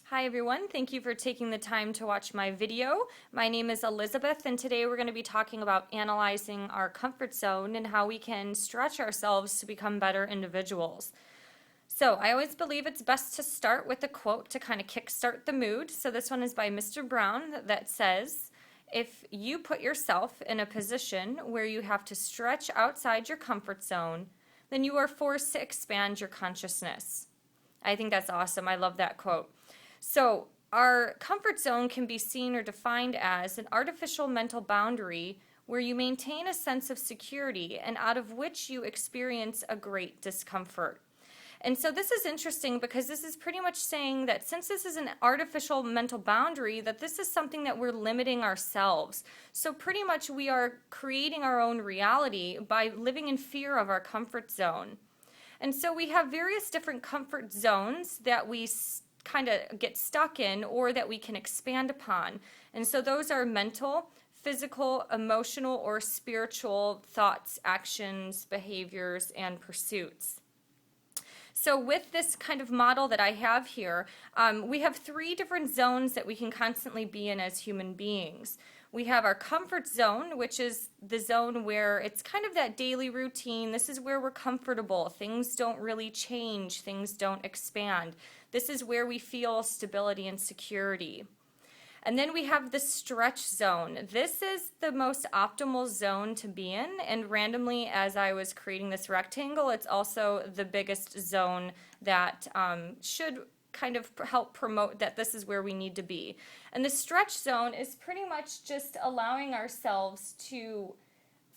Hi everyone, thank you for taking the time to watch my video. My name is Elizabeth and today we're going to be talking about analyzing our comfort zone and how we can stretch ourselves to become better individuals. So I always believe it's best to start with a quote to kind of kickstart the mood. So this one is by Mr. Brown that says, if you put yourself in a position where you have to stretch outside your comfort zone, then you are forced to expand your consciousness. I think that's awesome. I love that quote. So, our comfort zone can be seen or defined as an artificial mental boundary where you maintain a sense of security and out of which you experience a great discomfort. And so this is interesting because this is pretty much saying that since this is an artificial mental boundary, that this is something that we're limiting ourselves. So pretty much we are creating our own reality by living in fear of our comfort zone. And so we have various different comfort zones that we kind of get stuck in or that we can expand upon. And so those are mental, physical, emotional, or spiritual thoughts, actions, behaviors, and pursuits. So with this kind of model that I have here, we have three different zones that we can constantly be in as human beings. We have our comfort zone, which is the zone where it's kind of that daily routine. This is where we're comfortable. Things don't really change. Things don't expand. This is where we feel stability and security. And then we have the stretch zone. This is the most optimal zone to be in. And randomly, as I was creating this rectangle, it's also the biggest zone that should kind of help promote that this is where we need to be. And the stretch zone is pretty much just allowing ourselves to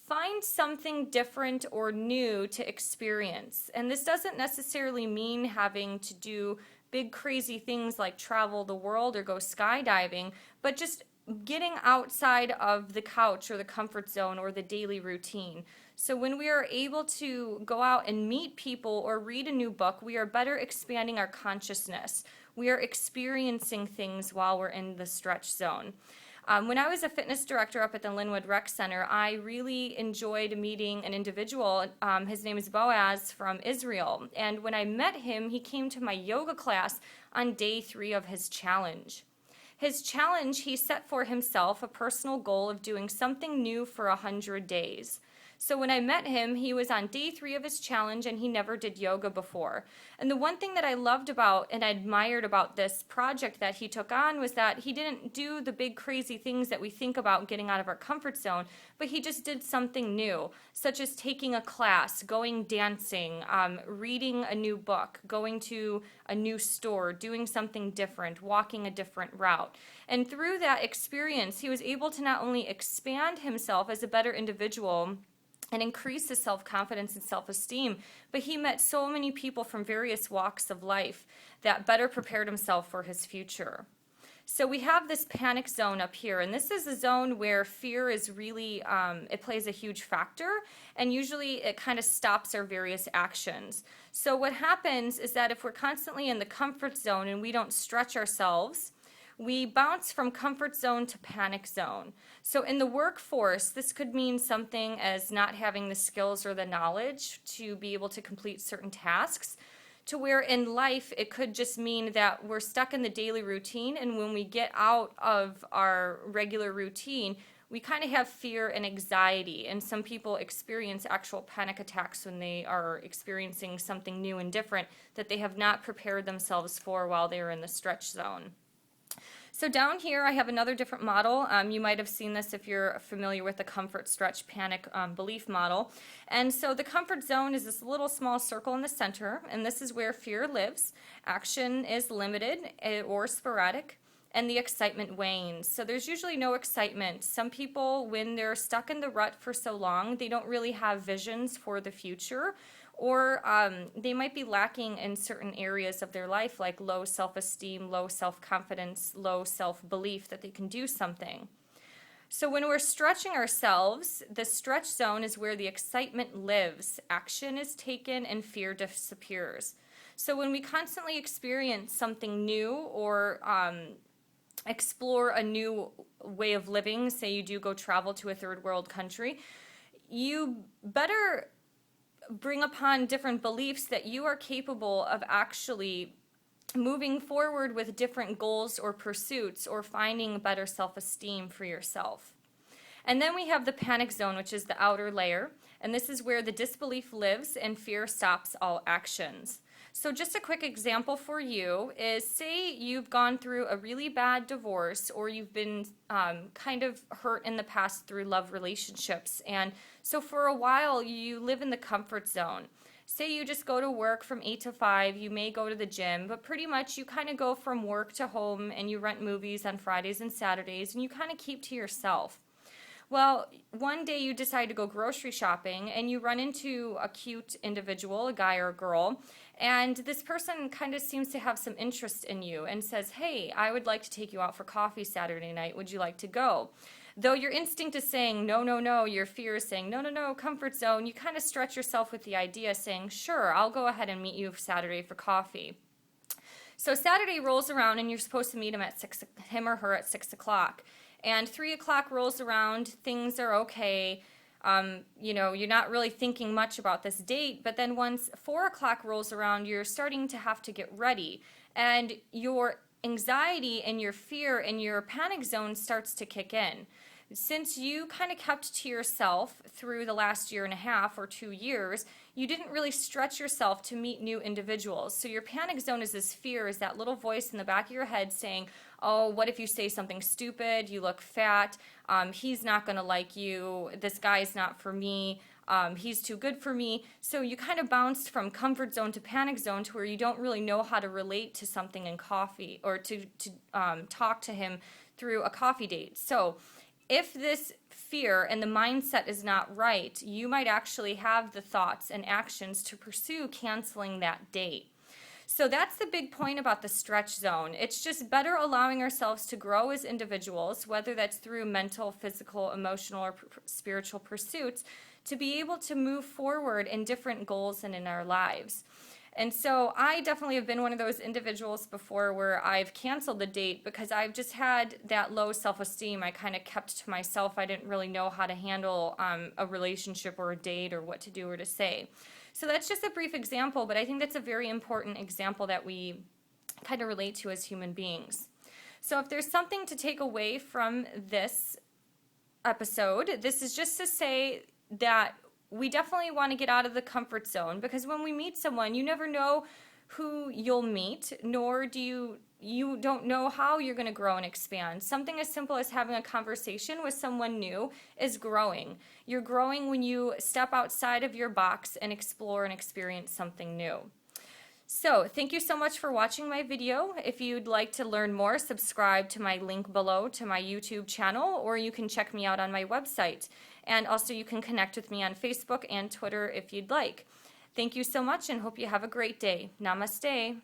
find something different or new to experience. And this doesn't necessarily mean having to do big crazy things like travel the world or go skydiving, but just getting outside of the couch or the comfort zone or the daily routine. So when we are able to go out and meet people or read a new book, we are better expanding our consciousness. We are experiencing things while we're in the stretch zone. When I was a fitness director up at the Linwood Rec Center, I really enjoyed meeting an individual. His name is Boaz from Israel. And when I met him, he came to my yoga class on day 3 of his challenge. His challenge, he set for himself a personal goal of doing something new for 100 days. So when I met him, he was on day 3 of his challenge and he never did yoga before. And the one thing that I loved about and admired about this project that he took on was that he didn't do the big crazy things that we think about getting out of our comfort zone, but he just did something new, such as taking a class, going dancing, reading a new book, going to a new store, doing something different, walking a different route. And through that experience, he was able to not only expand himself as a better individual and increase his self-confidence and self-esteem, but he met so many people from various walks of life that better prepared himself for his future. So we have this panic zone up here, and this is a zone where fear is really, it plays a huge factor, and usually it kind of stops our various actions. So what happens is that if we're constantly in the comfort zone and we don't stretch ourselves, we bounce from comfort zone to panic zone. So in the workforce, this could mean something as not having the skills or the knowledge to be able to complete certain tasks, to where in life it could just mean that we're stuck in the daily routine, and when we get out of our regular routine, we kind of have fear and anxiety, and some people experience actual panic attacks when they are experiencing something new and different that they have not prepared themselves for while they are in the stretch zone. So down here I have another different model. You might have seen this if you're familiar with the comfort, stretch, panic, belief model. And so the comfort zone is this little small circle in the center, and this is where fear lives. Action is limited or sporadic, and the excitement wanes. So there's usually no excitement. Some people, when they're stuck in the rut for so long, they don't really have visions for the future, or they might be lacking in certain areas of their life, like low self-esteem, low self-confidence, low self-belief that they can do something. So when we're stretching ourselves, the stretch zone is where the excitement lives. Action is taken and fear disappears. So when we constantly experience something new or explore a new way of living, say you do go travel to a third world country, you better bring upon different beliefs that you are capable of actually moving forward with different goals or pursuits, or finding better self-esteem for yourself. And then we have the panic zone, which is the outer layer, and this is where the disbelief lives and fear stops all actions. So just a quick example for you is, say you've gone through a really bad divorce, or you've been kind of hurt in the past through love relationships, and so for a while you live in the comfort zone. Say you just go to work from 8 to 5, you may go to the gym, but pretty much you kind of go from work to home, and you rent movies on Fridays and Saturdays, and you kind of keep to yourself. Well, one day you decide to go grocery shopping, and you run into a cute individual, a guy or a girl, and this person kind of seems to have some interest in you and says, hey, I would like to take you out for coffee Saturday night. Would you like to go? Though your instinct is saying, no, no, no, your fear is saying, no, no, no, comfort zone, you kind of stretch yourself with the idea saying, sure, I'll go ahead and meet you Saturday for coffee. So Saturday rolls around, and you're supposed to meet him or her at 6 o'clock. And 3 o'clock rolls around, things are okay. You're not really thinking much about this date, but then once 4 o'clock rolls around, you're starting to have to get ready. And your anxiety and your fear and your panic zone starts to kick in. Since you kind of kept to yourself through the last year and a half or 2 years, you didn't really stretch yourself to meet new individuals. So your panic zone is this fear, is that little voice in the back of your head saying, oh, what if you say something stupid? You look fat. He's not going to like you. This guy's not for me. He's too good for me. So you kind of bounced from comfort zone to panic zone, to where you don't really know how to relate to something in coffee, or to talk to him through a coffee date. So if this fear and the mindset is not right, you might actually have the thoughts and actions to pursue canceling that date. So that's the big point about the stretch zone. It's just better allowing ourselves to grow as individuals, whether that's through mental, physical, emotional, or spiritual pursuits, to be able to move forward in different goals and in our lives. And so I definitely have been one of those individuals before where I've canceled the date because I've just had that low self-esteem. I kind of kept to myself. I didn't really know how to handle a relationship or a date, or what to do or to say. So that's just a brief example, but I think that's a very important example that we kind of relate to as human beings. So if there's something to take away from this episode, this is just to say that we definitely want to get out of the comfort zone, because when we meet someone, you never know who you'll meet, nor do you don't know how you're going to grow and expand. Something as simple as having a conversation with someone new is growing. You're growing when you step outside of your box and explore and experience something new. So thank you so much for watching my video. If you'd like to learn more, subscribe to my link below to my YouTube channel, or you can check me out on my website. And also you can connect with me on Facebook and Twitter if you'd like. Thank you so much, and hope you have a great day. Namaste.